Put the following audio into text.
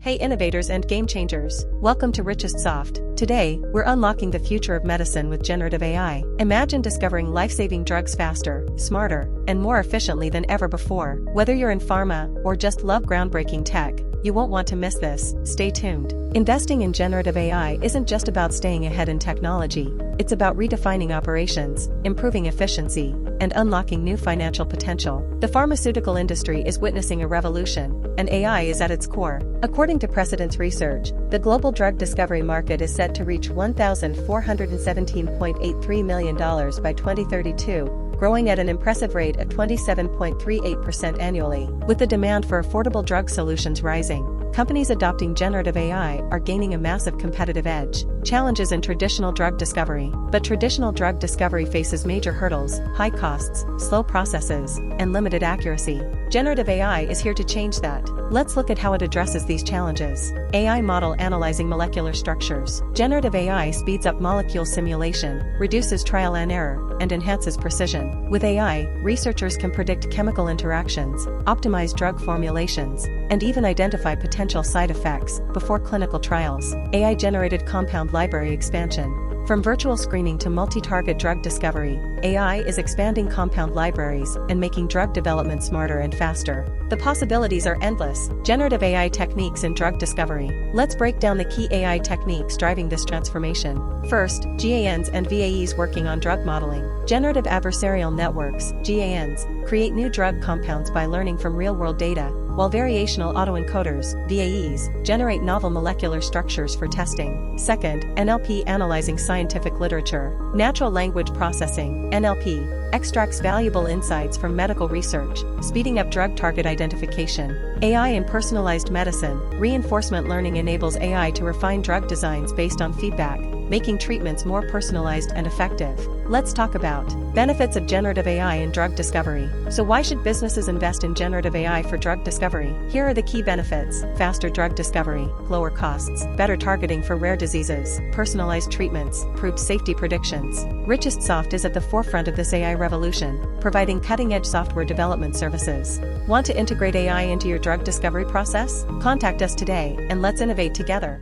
Hey innovators and game changers, welcome to RichestSoft. Today, we're unlocking the future of medicine with generative AI. Imagine discovering life-saving drugs faster, smarter, and more efficiently than ever before. Whether you're in pharma or just love groundbreaking tech, you won't want to miss this. Stay tuned. Investing in generative AI isn't just about staying ahead in technology, it's about redefining operations, improving efficiency, and unlocking new financial potential. The pharmaceutical industry is witnessing a revolution, and AI is at its core. According to Precedence Research, the global drug discovery market is set to reach $1,417.83 million by 2032, growing at an impressive rate of 27.38% annually. With the demand for affordable drug solutions rising, companies adopting generative AI are gaining a massive competitive edge. Challenges in traditional drug discovery. But traditional drug discovery faces major hurdles, high costs, slow processes, and limited accuracy. Generative AI is here to change that. Let's look at how it addresses these challenges. AI model analyzing molecular structures. Generative AI speeds up molecule simulation, reduces trial and error, and enhances precision. With AI, researchers can predict chemical interactions, optimize drug formulations, and even identify potential side effects before clinical trials. AI-generated compound library expansion. From virtual screening to multi-target drug discovery, AI is expanding compound libraries and making drug development smarter and faster. The possibilities are endless. Generative AI techniques in drug discovery. Let's break down the key AI techniques driving this transformation. First, GANs and VAEs working on drug modeling. Generative adversarial networks, GANs, create new drug compounds by learning from real-world data, while variational autoencoders, VAEs, generate novel molecular structures for testing. Second, NLP analyzing scientific literature. Natural language processing, NLP, extracts valuable insights from medical research, speeding up drug target identification. AI in personalized medicine. Reinforcement learning enables AI to refine drug designs based on feedback, making treatments more personalized and effective. Let's talk about benefits of generative AI in drug discovery. So why should businesses invest in generative AI for drug discovery? Here are the key benefits: faster drug discovery, lower costs, better targeting for rare diseases, personalized treatments, improved safety predictions. RichestSoft is at the forefront of this AI revolution, providing cutting-edge software development services. Want to integrate AI into your drug discovery process? Contact us today, and let's innovate together.